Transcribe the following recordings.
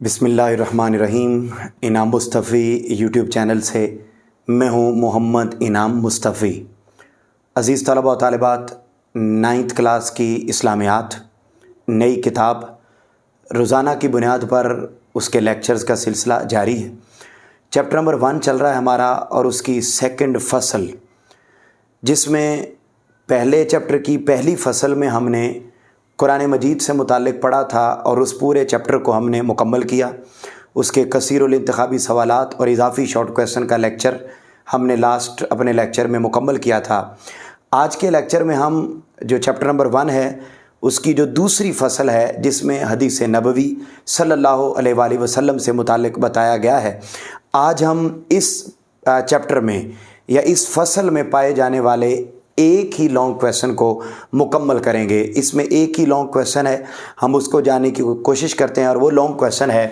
बिस्मिल्लाहिर्रहमानिर्रहीम। इनाम Mustafi YouTube channel से मैं हूँ मोहम्मद इनाम मुस्तफ़ी। अज़ीज़ तलबा व तालिबात, 9th क्लास की इस्लामियात नई किताब रोज़ाना की बुनियाद पर उसके लेक्चर्स का सिलसिला जारी है। चैप्टर नंबर 1 चल रहा है हमारा और उसकी सेकंड फसल, जिसमें पहले चैप्टर की पहली फसल में हमने कुरान मजीद से मुताल्लिक़ पढ़ा था और उस पूरे चैप्टर को हमने मुकम्मल किया। उसके कसीरुल इंतखाबी सवालात और इजाफ़ी शॉर्ट क्वेश्चन का लेक्चर हमने लास्ट अपने लेक्चर में मुकम्मल किया था। आज के लेक्चर में हम जो चैप्टर नंबर 1 है उसकी जो दूसरी फसल है, जिसमें हदीस नबवी सल्लल्लाहु अलैहि वसल्लम से मुताल्लिक़ बताया गया है, आज हम इस चैप्टर में या इस फसल में पाए जाने वाले एक ही लॉन्ग क्वेश्चन को मुकम्मल करेंगे। इसमें एक ही लॉन्ग क्वेश्चन है, हम उसको जानने की कोशिश करते हैं और वो लॉन्ग क्वेश्चन है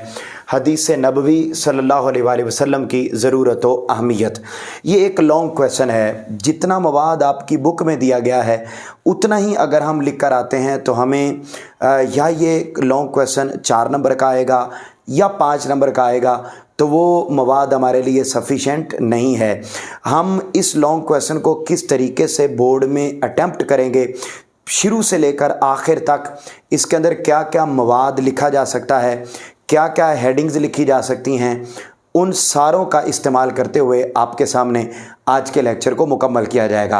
हदीस नबवी सल्लल्लाहु अलैहि वसल्लम की ज़रूरत व अहमियत। ये एक लॉन्ग क्वेश्चन है। जितना मवाद आपकी बुक में दिया गया है उतना ही अगर हम लिख कर आते हैं तो हमें या ये लॉन्ग क्वेश्चन 4 नंबर का आएगा या 5 नंबर का आएगा, तो वो मवाद हमारे लिए सफिशेंट नहीं है। हम इस लॉन्ग क्वेश्चन को किस तरीके से बोर्ड में अटेम्प्ट करेंगे, शुरू से लेकर आखिर तक इसके अंदर क्या क्या मवाद लिखा जा सकता है, क्या क्या हेडिंग्स लिखी जा सकती हैं, उन सारों का इस्तेमाल करते हुए आपके सामने आज के लेक्चर को मुकम्मल किया जाएगा।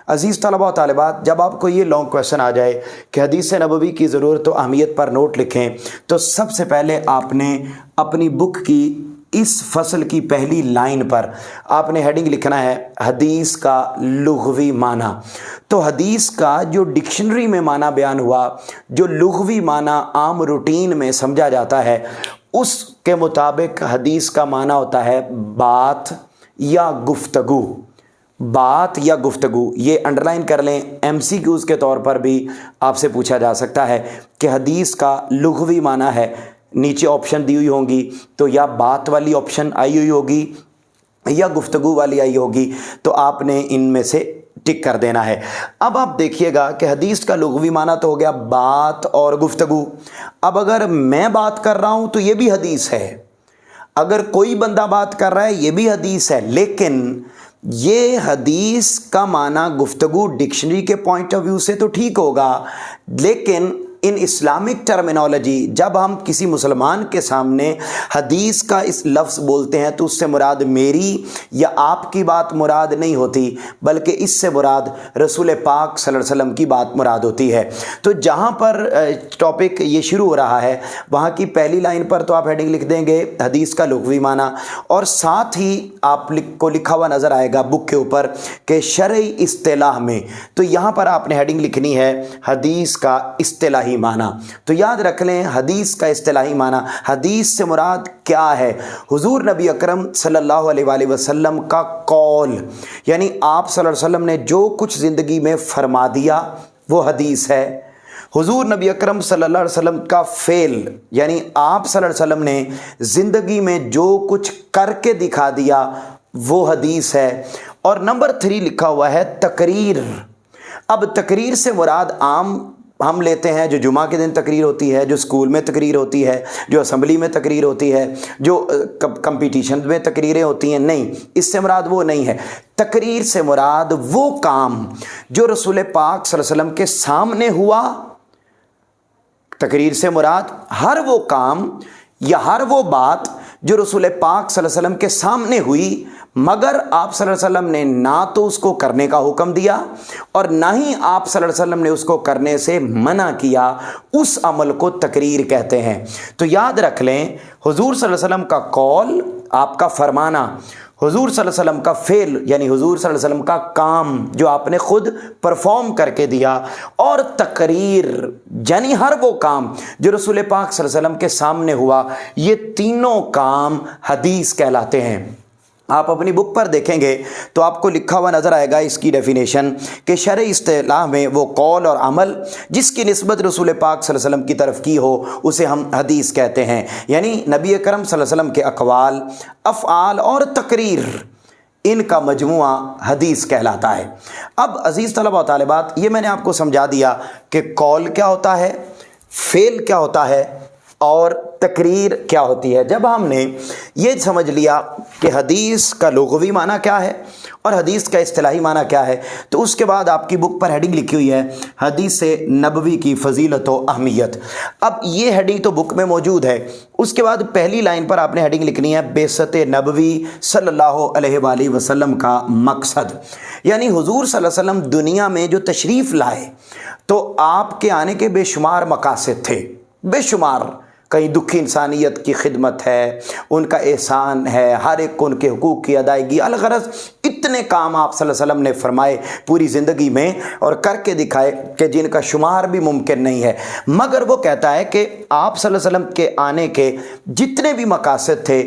अज़ीज़ तलबा व तालिबात, जब आपको ये लॉन्ग क्वेश्चन आ जाए कि हदीस नबवी की ज़रूरत व अहमियत पर नोट लिखें, तो सबसे पहले आपने अपनी बुक की इस फसल की पहली लाइन पर आपने हेडिंग लिखना है हदीस का लुग़वी माना। तो हदीस का जो डिक्शनरी में माना बयान हुआ, जो लुग़वी माना आम रूटीन में समझा जाता है, उसके मुताबिक हदीस का माना होता है बात या गुफ्तगू। बात या गुफ्तगू, ये अंडरलाइन कर लें, MCQs के तौर पर भी आपसे पूछा जा सकता है कि हदीस का लुग़वी माना है। नीचे ऑप्शन दी हुई होंगी, तो या बात वाली ऑप्शन आई हुई होगी या गुफ्तगू वाली आई होगी, तो आपने इनमें से टिक कर देना है। अब आप देखिएगा कि हदीस का लुग़वी माना तो हो गया बात और गुफ्तगू। अब अगर मैं बात कर रहा हूं तो ये भी हदीस है, अगर कोई बंदा बात कर रहा है ये भी हदीस है, लेकिन ये हदीस का माना गुफ्तगू डिक्शनरी के पॉइंट ऑफ व्यू से तो ठीक होगा, लेकिन इन इस्लामिक टर्मिनोलॉजी जब हम किसी मुसलमान के सामने हदीस का इस लफ्ज़ बोलते हैं तो उससे मुराद मेरी या आपकी बात मुराद नहीं होती, बल्कि इससे मुराद रसूल पाक सल्लल्लाहु अलैहि वसल्लम की बात मुराद होती है। तो जहाँ पर टॉपिक ये शुरू हो रहा है वहाँ की पहली लाइन पर तो आप हेडिंग लिख देंगे हदीस का लुग़वी माना, और साथ ही आपको लिखा हुआ नज़र आएगा बुक के ऊपर कि शरई इस्तिलाह में, तो यहाँ पर आपने हेडिंग लिखनी है हदीस का इस्तिलाही माना। तो याद रख लें हदीस का इस्तिलाही माना, हदीस से मुराद क्या है? हुजूर नबी अकरम सल्लल्लाहु अलैहि वसल्लम का कौल, यानी आप सल्लल्लाहु अलैहि वसल्लम ने जो कुछ ज़िंदगी में फरमा दिया वो हदीस है। हुजूर नबी अकरम सल्लल्लाहु अलैहि वसल्लम का फ़ेल, यानी आप सल्लल्लाहु अलैहि वसल्लम ने ज़िंदगी में जो कुछ करके दिखा दिया वो हदीस है। और नंबर 3 लिखा हुआ है तकरीर। अब तकरीर से मुराद आम हम लेते हैं जो जुमा के दिन तकरीर होती है, जो स्कूल में तकरीर होती है, जो असम्बली में तकरीर होती है, जो कंपटीशन में तकरीरें होती हैं। नहीं, इससे मुराद वो नहीं है। तकरीर से मुराद वो काम जो रसूल पाक सल्लल्लाहु अलैहि वसल्लम के सामने हुआ। तकरीर से मुराद हर वो काम या हर वो बात जो रसूल पाक सल्लल्लाहु अलैहि वसल्लम के सामने हुई, मगर आप सल्लल्लाहु अलैहि वसल्लम ने ना तो उसको करने का हुक्म दिया और ना ही आप सल्लल्लाहु अलैहि वसल्लम ने उसको करने से मना किया, उस अमल को तकरीर कहते हैं। तो याद रख लें हुजूर सल्लल्लाहु अलैहि वसल्लम का कौल, आपका फरमाना, हुजूर सल्लल्लाहु अलैहि वसल्लम का फ़ेल यानी हुजूर सल्लल्लाहु अलैहि वसल्लम का काम जो आपने खुद परफॉर्म करके दिया, और तकरीर यानी हर वो काम जो रसूल पाक सल्लल्लाहु अलैहि वसल्लम के सामने हुआ। ये तीनों काम हदीस कहलाते हैं। आप अपनी बुक पर देखेंगे तो आपको लिखा हुआ नज़र आएगा इसकी डेफिनेशन कि शरई इस्तिलाह में वो कौल और अमल जिसकी निस्बत रसूल पाक सल्लल्लाहु अलैहि वसल्लम की तरफ की हो उसे हम हदीस कहते हैं। यानी नबी अकरम सल्लल्लाहु अलैहि वसल्लम के अक़वाल, अफ़आल और तकरीर, इनका मजमुआ हदीस कहलाता है। अब अज़ीज़ तलबा व तालिबात, ये मैंने आपको समझा दिया कि कौल क्या होता है, फ़ेल क्या होता है और तकरीर क्या होती है। जब हमने ये समझ लिया कि हदीस का लुग़वी माना क्या है और हदीस का इस्तिलाही माना क्या है, तो उसके बाद आपकी बुक पर हेडिंग लिखी हुई है हदीस नबवी की फ़जीलत व अहमियत। अब ये हेडिंग तो बुक में मौजूद है। उसके बाद पहली लाइन पर आपने हेडिंग लिखनी है बेसत नबवी सल्लल्लाहु अलैहि वसल्लम का मकसद, यानी हुजूर सल्लल्लाहु अलैहि वसल्लम दुनिया में जो तशरीफ़ लाए तो आपके आने के बेशुमार मकासद थे, बेशुमार। कहीं दुखी इंसानियत की खिदमत है, उनका एहसान है, हर एक को उनके हुकूक की अदायगी, अलगरज इतने काम आप सल्लल्लाहु अलैहि वसल्लम ने फरमाए पूरी ज़िंदगी में और करके दिखाए कि जिनका शुमार भी मुमकिन नहीं है। मगर वो कहता है कि आप सल्लल्लाहु अलैहि वसल्लम के आने के जितने भी मकासद थे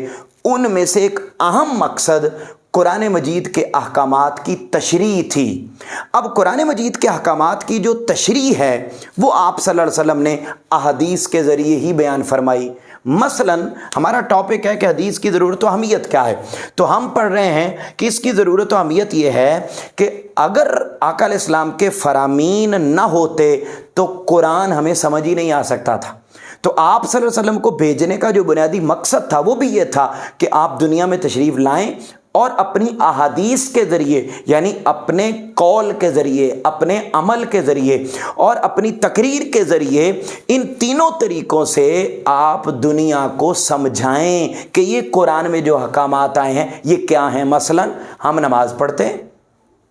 उनमें से एक अहम मकसद कुरान मजीद के अहकामात की तशरीह थी। अब कुरान मजीद के अहकामात की जो तशरीह है वो आप सल्लल्लाहु अलैहि वसल्लम ने अहदीस के ज़रिए ही बयान फरमाई। मसलन हमारा टॉपिक है कि हदीस की ज़रूरत व अहमियत क्या है, तो हम पढ़ रहे हैं कि इसकी ज़रूरत व अहमियत ये है कि अगर आका अलैहिस्सलाम के फरामीन न होते तो कुरान हमें समझ ही नहीं आ सकता था। तो आप सल्लल्लाहु अलैहि वसल्लम को भेजने का जो बुनियादी मकसद था वो भी ये था कि आप दुनिया में तशरीफ़ लाएं और अपनी अहादीस के ज़रिए, यानी अपने कौल के ज़रिए, अपने अमल के ज़रिए और अपनी तकरीर के ज़रिए, इन तीनों तरीक़ों से आप दुनिया को समझाएं कि ये कुरान में जो अहकामात आए हैं ये क्या हैं। मसलन हम नमाज़ पढ़ते हैं,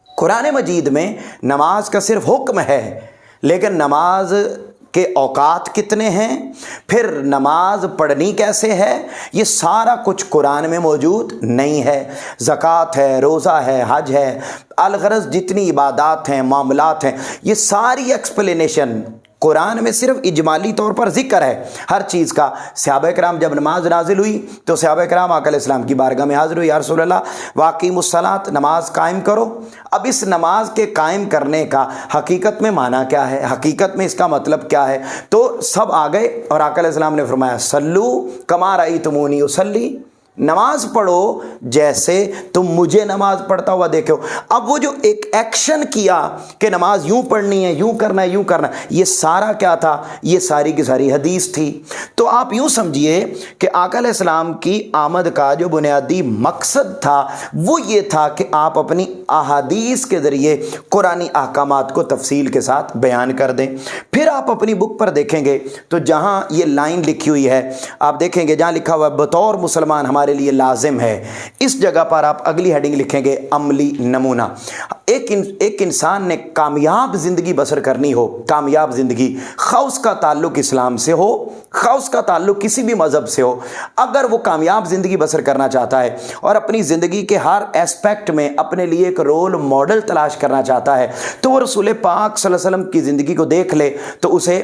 कुरान मजीद में नमाज का सिर्फ हुक्म है, लेकिन नमाज के औकात कितने हैं, फिर नमाज पढ़नी कैसे है, ये सारा कुछ कुरान में मौजूद नहीं है। ज़कात है, रोज़ा है, हज है, अलगरज जितनी इबादात हैं, मामलात हैं, ये सारी एक्सप्लेनेशन कुरान में सिर्फ इजमाली तौर पर ज़िक्र है हर चीज़ का। सहाबा कराम जब नमाज नाजिल हुई तो सहाबा कराम आका अलैहिस्सलाम की बारगाह में हाज़िर हुई, या रसूल अल्लाह वाक़िमुस्सलात, नमाज कायम करो। अब इस नमाज के कायम करने का हकीकत में माना क्या है, हकीकत में इसका मतलब क्या है, तो सब आ गए और आका अलैहिस्सलाम ने फरमाया सल्लू कमा रअयतुमूनी उसल्ली, नमाज पढ़ो जैसे तुम मुझे नमाज पढ़ता हुआ देखो। अब वो जो एक एक्शन किया कि नमाज यूं पढ़नी है, यूं करना है, यूं करना है, ये सारा क्या था, ये सारी की सारी हदीस थी। तो आप यूं समझिए कि आका अलैहिस्सलाम की आमद का जो बुनियादी मकसद था वो ये था कि आप अपनी अहादीस के ज़रिए कुरानी अहकामात को तफसील के साथ बयान कर दें। फिर आप अपनी बुक पर देखेंगे तो जहाँ ये लाइन लिखी हुई है आप देखेंगे, जहाँ लिखा हुआ बतौर मुसलमान हमारे लिए लाजिम है, इस जगह पर आप अगली हेडिंग लिखेंगे अमली नमूना। एक इंसान ने कामयाब ज़िंदगी बसर करनी हो, कामयाब ज़िंदगी, खा उसका ताल्लुक़ इस्लाम से हो, खा उसका ताल्लुक़ किसी भी मज़हब से हो, अगर वो कामयाब ज़िंदगी बसर करना चाहता है और अपनी ज़िंदगी के हर एस्पेक्ट में अपने लिए एक रोल मॉडल तलाश करना चाहता है, तो वो रसूल पाक सल्लल्लाहु अलैहि वसल्लम की ज़िंदगी को देख ले तो उसे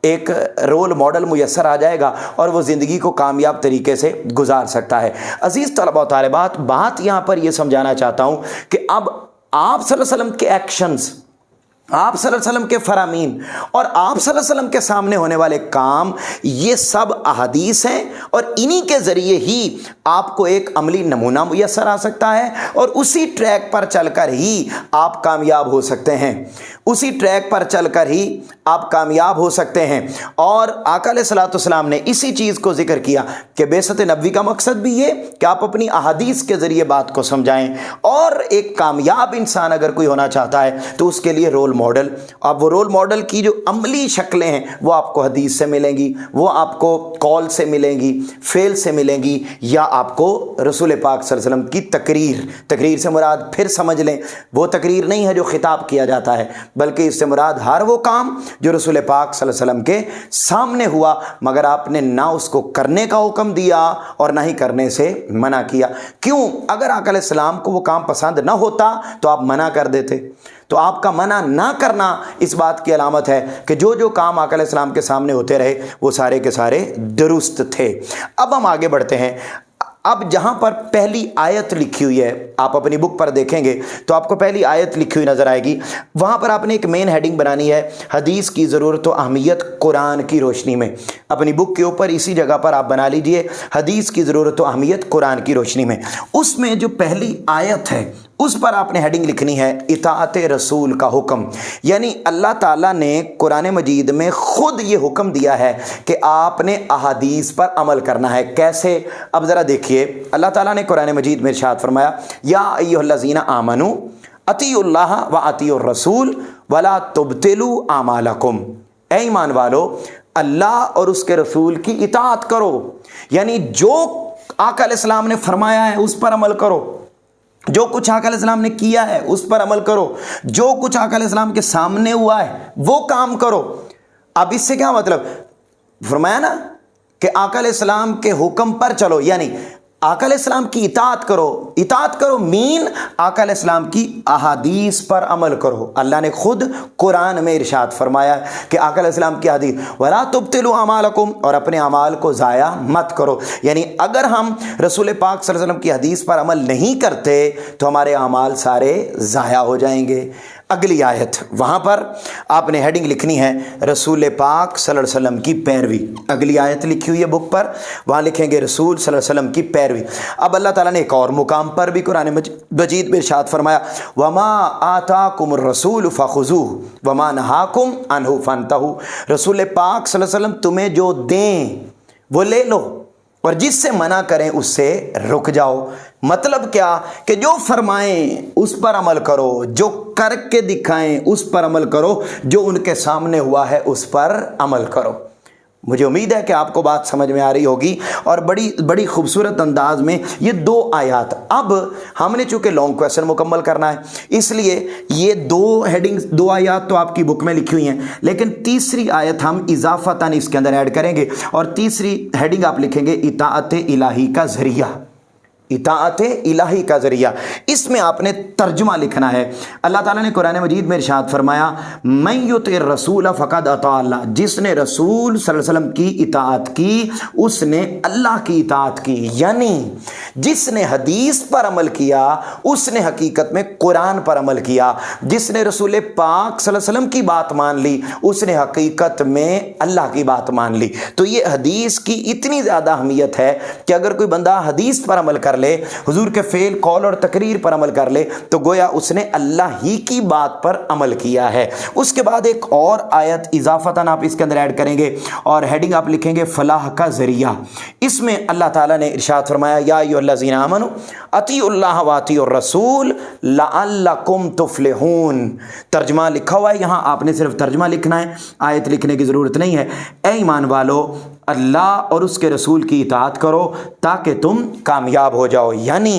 एक रोल मॉडल मुयस्सर आ जाएगा और वो ज़िंदगी को कामयाब तरीके से गुजार सकता है। अज़ीज़ तलबा व तालिबात, बात यहाँ पर ये समझाना चाहता हूँ कि अब आप सल्लल्लाहु अलैहि वसल्लम के एक्शंस, आप सल्लल्लाहु अलैहि वसल्लम के फरामीन और आप सल्लल्लाहु अलैहि वसल्लम के सामने होने वाले काम, ये सब अहादीस हैं और इन्हीं के ज़रिए ही आपको एक अमली नमूना मुयस्सर आ सकता है और उसी ट्रैक पर चलकर ही आप कामयाब हो सकते हैं, उसी ट्रैक पर चलकर ही आप कामयाब हो सकते हैं। और आका अलैहिस्सलातु वस्सलाम ने इसी चीज़ को जिक्र किया कि बेसत नबवी का मकसद भी ये कि आप अपनी अहादीस के ज़रिए बात को समझाएं। और एक कामयाब इंसान अगर कोई होना चाहता है तो उसके लिए रोल मॉडल, अब वो रोल मॉडल की जो अमली शक्लें हैं वो आपको हदीस से मिलेंगी, वो आपको कौल से मिलेंगी, फेल से मिलेंगी, या आपको रसूल पाक सल्लल्लाहु अलैहि वसल्लम की तकरीर, तकरीर से मुराद फिर समझ लें वो तकरीर नहीं है जो खिताब किया जाता है, बल्कि इससे मुराद हर वो काम जो रसूल पाक सल्लल्लाहु अलैहि वसल्लम के सामने हुआ मगर आपने ना उसको करने का हुक्म दिया और ना ही करने से मना किया। क्यों? अगर आका अलैहिस्सलाम को वो काम पसंद ना होता तो आप मना कर देते। तो आपका मना ना करना इस बात की अलामत है कि जो जो काम आका अलैहिस्सलाम के सामने होते रहे वो सारे के सारे दुरुस्त थे। अब हम आगे बढ़ते हैं। अब जहाँ पर पहली आयत लिखी हुई है आप अपनी बुक पर देखेंगे तो आपको पहली आयत लिखी हुई नज़र आएगी, वहाँ पर आपने एक मेन हेडिंग बनानी है हदीस की ज़रूरत व अहमियत कुरान की रोशनी में। अपनी बुक के ऊपर इसी जगह पर आप बना लीजिए हदीस की ज़रूरत व अहमियत कुरान की रोशनी में। उसमें जो पहली आयत है اس پر آپ نے ہیڈنگ لکھنی ہے اطاعت رسول کا حکم، یعنی اللہ تعالیٰ نے قرآن مجید میں خود یہ حکم دیا ہے کہ آپ نے احادیث پر عمل کرنا ہے۔ کیسے؟ اب ذرا دیکھیے، اللہ تعالیٰ نے قرآن مجید میں ارشاد فرمایا یا ایھا الذین آمنوا اطیعوا اللہ و اطیعوا الرسول ولا تبطلوا اعمالکم، اے ایمان والو اللہ اور اس کے رسول کی اطاعت کرو، یعنی جو آقا علیہ السلام نے فرمایا ہے اس پر عمل کرو، جو کچھ آقا علیہ السلام نے کیا ہے اس پر عمل کرو، جو کچھ آقا علیہ السلام کے سامنے ہوا ہے وہ کام کرو۔ اب اس سے کیا مطلب؟ فرمایا نا کہ آقا علیہ السلام کے حکم پر چلو، یعنی آقا علیہ السلام کی اطاعت کرو۔ اطاعت کرو مین آقا علیہ السلام کی احادیث پر عمل کرو۔ اللہ نے خود قرآن میں ارشاد فرمایا کہ آقا علیہ السلام کی حدیث وَلَا تُبْطِلُوا أَعْمَالَكُمْ، اور اپنے اعمال کو ضائع مت کرو، یعنی اگر ہم رسول پاک صلی اللہ علیہ وسلم کی حدیث پر عمل نہیں کرتے تو ہمارے اعمال سارے ضائع ہو جائیں گے۔ اگلی آیت، وہاں پر آپ نے ہیڈنگ لکھنی ہے رسول پاک صلی اللہ علیہ وسلم کی پیروی۔ اگلی آیت لکھی ہوئی ہے بک پر، وہاں لکھیں گے رسول صلی اللہ علیہ وسلم کی پیروی۔ اب اللہ تعالیٰ نے ایک اور مقام پر بھی قرآن مجید میں ارشاد فرمایا وَمَا آتَاكُمُ الرَّسُولُ فَخُذُوهُ وَمَا نَهَاكُمْ عَنْهُ فَانْتَهُوا، رسول پاک صلی اللہ علیہ وسلم تمہیں جو دیں وہ لے لو، اور جس سے منع کریں اس سے رک جاؤ۔ مطلب کیا کہ جو فرمائیں اس پر عمل کرو، جو کر کے دکھائیں اس پر عمل کرو، جو ان کے سامنے ہوا ہے اس پر عمل کرو۔ مجھے امید ہے کہ آپ کو بات سمجھ میں آ رہی ہوگی، اور بڑی خوبصورت انداز میں یہ دو آیات۔ اب ہم نے چونکہ لانگ کویسچن مکمل کرنا ہے، اس لیے یہ دو آیات تو آپ کی بک میں لکھی ہوئی ہیں، لیکن تیسری آیت ہم اضافتاً اس کے اندر ایڈ کریں گے، اور تیسری ہیڈنگ آپ لکھیں گے اطاعت الہی کا ذریعہ۔ اطاعت الہی کا ذریعہ، اس میں آپ نے ترجمہ لکھنا ہے۔ اللہ تعالیٰ نے قرآن مجید میں ارشاد فرمایا من یطع الرسول فقد اطاع اللہ، جس نے رسول صلی اللہ علیہ وسلم کی اطاعت کی اس نے اللہ کی اطاعت کی، یعنی جس نے حدیث پر عمل کیا اس نے حقیقت میں قرآن پر عمل کیا، جس نے رسول پاک صلی اللہ علیہ وسلم کی بات مان لی اس نے حقیقت میں اللہ کی بات مان لی۔ تو یہ حدیث کی اتنی زیادہ اہمیت ہے کہ اگر کوئی بندہ حدیث پر عمل کر لے، حضور کے فعل، قول اور تقریر پر عمل کر لے، تو گویا اس نے اللہ ہی کی بات پر عمل کیا ہے۔ اس کے بعد ایک اور آیت اضافتاً آپ اس کے اندر ایڈ کریں گے، اور ہیڈنگ آپ لکھیں گے فلاح کا ذریعہ۔ اس میں اللہ تعالیٰ نے ارشاد فرمایا یا ایھا الذین آمنوا اطیعوا اللہ و اطیعوا الرسول لعلکم تفلحون۔ ترجمہ لکھا ہوا ہے یہاں، آپ نے صرف ترجمہ لکھنا ہے، آیت لکھنے کی ضرورت نہیں ہے۔ اے ایمان والو اللہ اور اس کے رسول کی اطاعت کرو تاکہ تم کامیاب ہو جاؤ، یعنی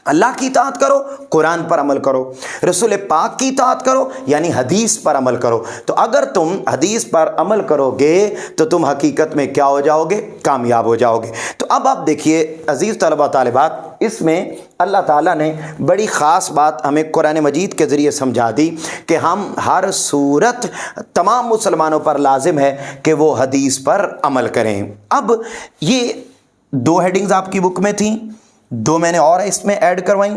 اللہ کی اطاعت کرو، قرآن پر عمل کرو، رسول پاک کی اطاعت کرو یعنی حدیث پر عمل کرو۔ تو اگر تم حدیث پر عمل کرو گے تو تم حقیقت میں کیا ہو جاؤ گے؟ کامیاب ہو جاؤ گے۔ تو اب آپ دیکھیے عزیز طلبہ طالبات، اس میں اللہ تعالیٰ نے بڑی خاص بات ہمیں قرآن مجید کے ذریعے سمجھا دی کہ ہم ہر صورت تمام مسلمانوں پر لازم ہے کہ وہ حدیث پر عمل کریں۔ اب یہ دو ہیڈنگز آپ کی بک میں تھیں، دو میں نے اور اس میں ایڈ کروائیں۔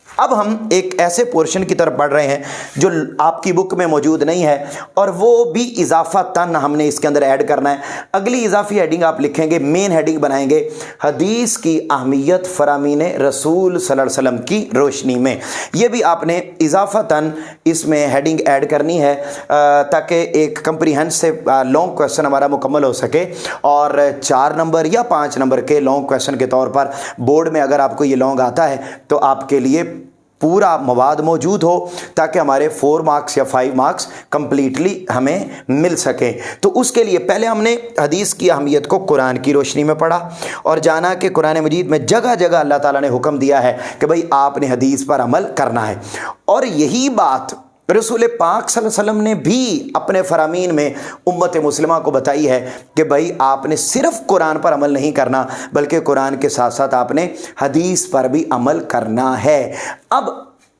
اب ہم ایک ایسے پورشن کی طرف پڑھ رہے ہیں جو آپ کی بک میں موجود نہیں ہے، اور وہ بھی اضافتاً ہم نے اس کے اندر ایڈ کرنا ہے۔ اگلی اضافی ہیڈنگ آپ لکھیں گے، مین ہیڈنگ بنائیں گے حدیث کی اہمیت فرامین رسول صلی اللہ علیہ وسلم کی روشنی میں۔ یہ بھی آپ نے اضافتاً اس میں ہیڈنگ ایڈ کرنی ہے تاکہ ایک کمپریہنسو لانگ کویسچن ہمارا مکمل ہو سکے، اور 4 نمبر یا 5 نمبر کے لانگ کویسچن کے طور پر بورڈ میں اگر آپ کو یہ لانگ آتا ہے تو آپ کے لیے پورا مواد موجود ہو تاکہ ہمارے 4 مارکس یا 5 مارکس کمپلیٹلی ہمیں مل سکیں۔ تو اس کے لیے پہلے ہم نے حدیث کی اہمیت کو قرآن کی روشنی میں پڑھا، اور جانا کہ قرآن مجید میں جگہ جگہ اللہ تعالیٰ نے حکم دیا ہے کہ بھئی آپ نے حدیث پر عمل کرنا ہے، اور یہی بات رسول پاک صلی اللہ علیہ وسلم نے بھی اپنے فرامین میں امت مسلمہ کو بتائی ہے کہ بھائی آپ نے صرف قرآن پر عمل نہیں کرنا بلکہ قرآن کے ساتھ ساتھ آپ نے حدیث پر بھی عمل کرنا ہے۔ اب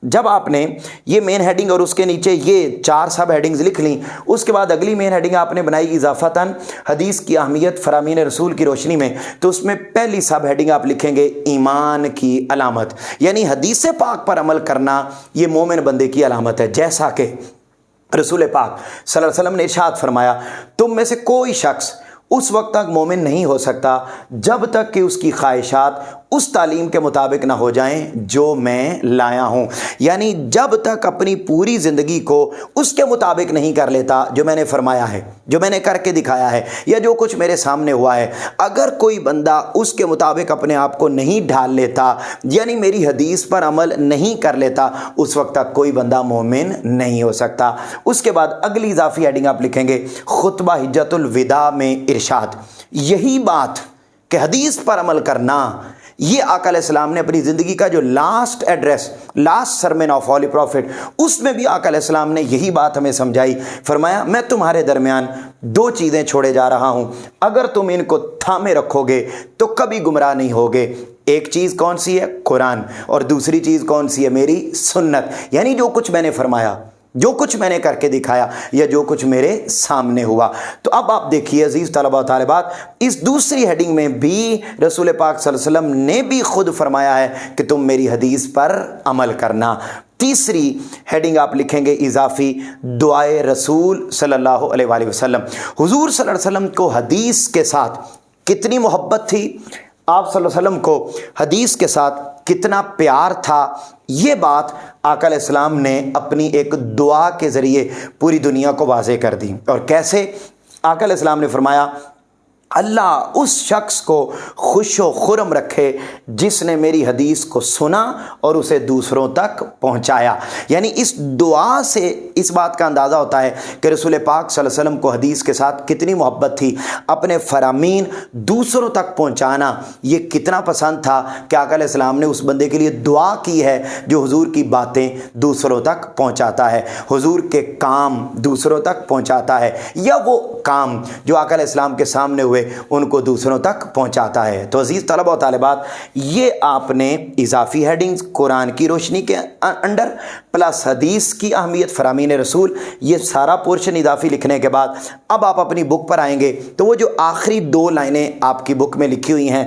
جب آپ نے یہ مین ہیڈنگ اور اس کے نیچے یہ 4 سب ہیڈنگز لکھ لیں، اس کے بعد اگلی مین ہیڈنگ آپ نے بنائی اضافتاً حدیث کی اہمیت فرامین رسول کی روشنی میں، تو اس میں پہلی سب ہیڈنگ آپ لکھیں گے ایمان کی علامت، یعنی حدیث پاک پر عمل کرنا یہ مومن بندے کی علامت ہے۔ جیسا کہ رسول پاک صلی اللہ علیہ وسلم نے ارشاد فرمایا تم میں سے کوئی شخص اس وقت تک مومن نہیں ہو سکتا جب تک کہ اس کی خواہشات اس تعلیم کے مطابق نہ ہو جائیں جو میں لایا ہوں. یعنی جب تک اپنی پوری زندگی کو اس کے مطابق نہیں کر لیتا جو میں نے فرمایا ہے, جو میں نے کر کے دکھایا ہے, یا جو کچھ میرے سامنے ہوا ہے, اگر کوئی بندہ اس کے مطابق اپنے آپ کو نہیں ڈھال لیتا, یعنی میری حدیث پر عمل نہیں کر لیتا, اس وقت تک کوئی بندہ مومن نہیں ہو سکتا. اس کے بعد اگلی اضافی ہیڈنگ آپ لکھیں گے خطبہ حجۃ الوداع میں ارشاد. یہی بات کہ حدیث پر عمل کرنا, یہ آقا علیہ السلام نے اپنی زندگی کا جو last address, last sermon of holy prophet, اس میں بھی آقا علیہ السلام نے یہی بات ہمیں سمجھائی. فرمایا میں تمہارے درمیان دو چیزیں چھوڑے جا رہا ہوں, اگر تم ان کو تھامے رکھو گے تو کبھی گمراہ نہیں ہوگے. ایک چیز کون سی ہے؟ قرآن. اور دوسری چیز کون سی ہے؟ میری سنت. یعنی جو کچھ میں نے فرمایا, جو کچھ میں نے کر کے دکھایا, یا جو کچھ میرے سامنے ہوا. تو اب آپ دیکھیے عزیز طلبہ و طالبات, اس دوسری ہیڈنگ میں بھی رسول پاک صلی اللہ علیہ وسلم نے بھی خود فرمایا ہے کہ تم میری حدیث پر عمل کرنا. تیسری ہیڈنگ آپ لکھیں گے اضافی دعائے رسول صلی اللہ علیہ وآلہ وسلم. حضور صلی اللہ علیہ وسلم کو حدیث کے ساتھ کتنی محبت تھی, آپ صلی اللہ علیہ وسلم کو حدیث کے ساتھ کتنا پیار تھا, یہ بات آقا علیہ السلام نے اپنی ایک دعا کے ذریعے پوری دنیا کو واضح کر دی. اور کیسے؟ آقا علیہ السلام نے فرمایا اللہ اس شخص کو خوش و خرم رکھے جس نے میری حدیث کو سنا اور اسے دوسروں تک پہنچایا. یعنی اس دعا سے اس بات کا اندازہ ہوتا ہے کہ رسول پاک صلی اللہ علیہ وسلم کو حدیث کے ساتھ کتنی محبت تھی. اپنے فرامین دوسروں تک پہنچانا یہ کتنا پسند تھا کہ آقا علیہ السلام نے اس بندے کے لیے دعا کی ہے جو حضور کی باتیں دوسروں تک پہنچاتا ہے, حضور کے کام دوسروں تک پہنچاتا ہے, یا وہ کام جو آقا علیہ السلام کے سامنے ہوئے ان کو دوسروں تک پہنچاتا ہے. تو عزیز طلبہ و طالبات, یہ آپ نے اضافی ہیڈنگز قرآن کی روشنی کے انڈر پلس حدیث کی اہمیت, فرامین رسول, یہ سارا پورشن اضافی لکھنے کے بعد اب آپ اپنی بک پر آئیں گے تو وہ جو آخری 2 لائنیں آپ کی بک میں لکھی ہوئی ہیں,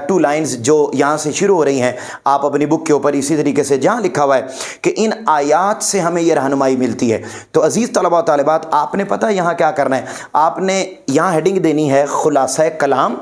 2 لائنز جو یہاں سے شروع ہو رہی ہیں, آپ اپنی بک کے اوپر اسی طریقے سے جہاں لکھا ہوا ہے کہ ان آیات سے ہمیں یہ رہنمائی ملتی ہے. تو عزیز طلبہ و طالبات, آپ نے پتہ یہاں کیا کرنا ہے, آپ نے یہاں ہیڈنگ دینی ہے خلاصہ کلام,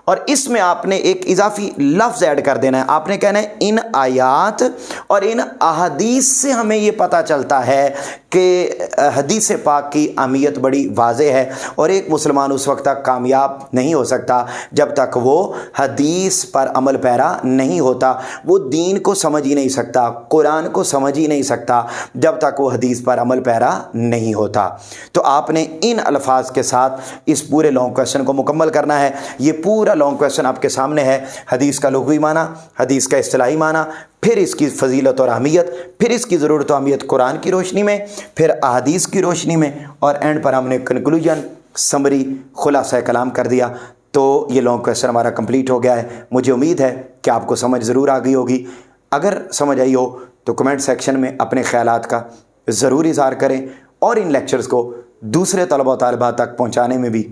اور اس میں آپ نے ایک اضافی لفظ ایڈ کر دینا ہے. آپ نے کہنا ہے ان آیات اور ان احادیث سے ہمیں یہ پتہ چلتا ہے کہ حدیث پاک کی اہمیت بڑی واضح ہے, اور ایک مسلمان اس وقت تک کامیاب نہیں ہو سکتا جب تک وہ حدیث پر عمل پیرا نہیں ہوتا. وہ دین کو سمجھ ہی نہیں سکتا, قرآن کو سمجھ ہی نہیں سکتا جب تک وہ حدیث پر عمل پیرا نہیں ہوتا. تو آپ نے ان الفاظ کے ساتھ اس پورے لانگ کویسچن کو مکمل کرنا ہے. یہ پورا لانگ کویسچن آپ کے سامنے ہے, حدیث کا لغوی معنی, حدیث کا اصطلاحی معنی, پھر اس کی فضیلت اور اہمیت, پھر اس کی ضرورت و اہمیت قرآن کی روشنی میں, پھر احادیث کی روشنی میں, اور اینڈ پر ہم نے کنکلوژن, سمری, خلاصہ کلام کر دیا. تو یہ لانگ کویسچن ہمارا کمپلیٹ ہو گیا ہے. مجھے امید ہے کہ آپ کو سمجھ ضرور آ گئی ہوگی. اگر سمجھ آئی ہو تو کمنٹ سیکشن میں اپنے خیالات کا ضرور اظہار کریں, اور ان لیکچرز کو دوسرے طلبہ و طالبات تک پہنچانے میں بھی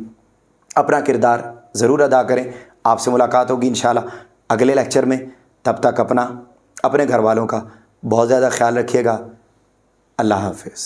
اپنا کردار ضرور ادا کریں. آپ سے ملاقات ہوگی انشاءاللہ اگلے لیکچر میں. تب تک اپنے گھر والوں کا بہت زیادہ خیال رکھیے گا. اللہ حافظ.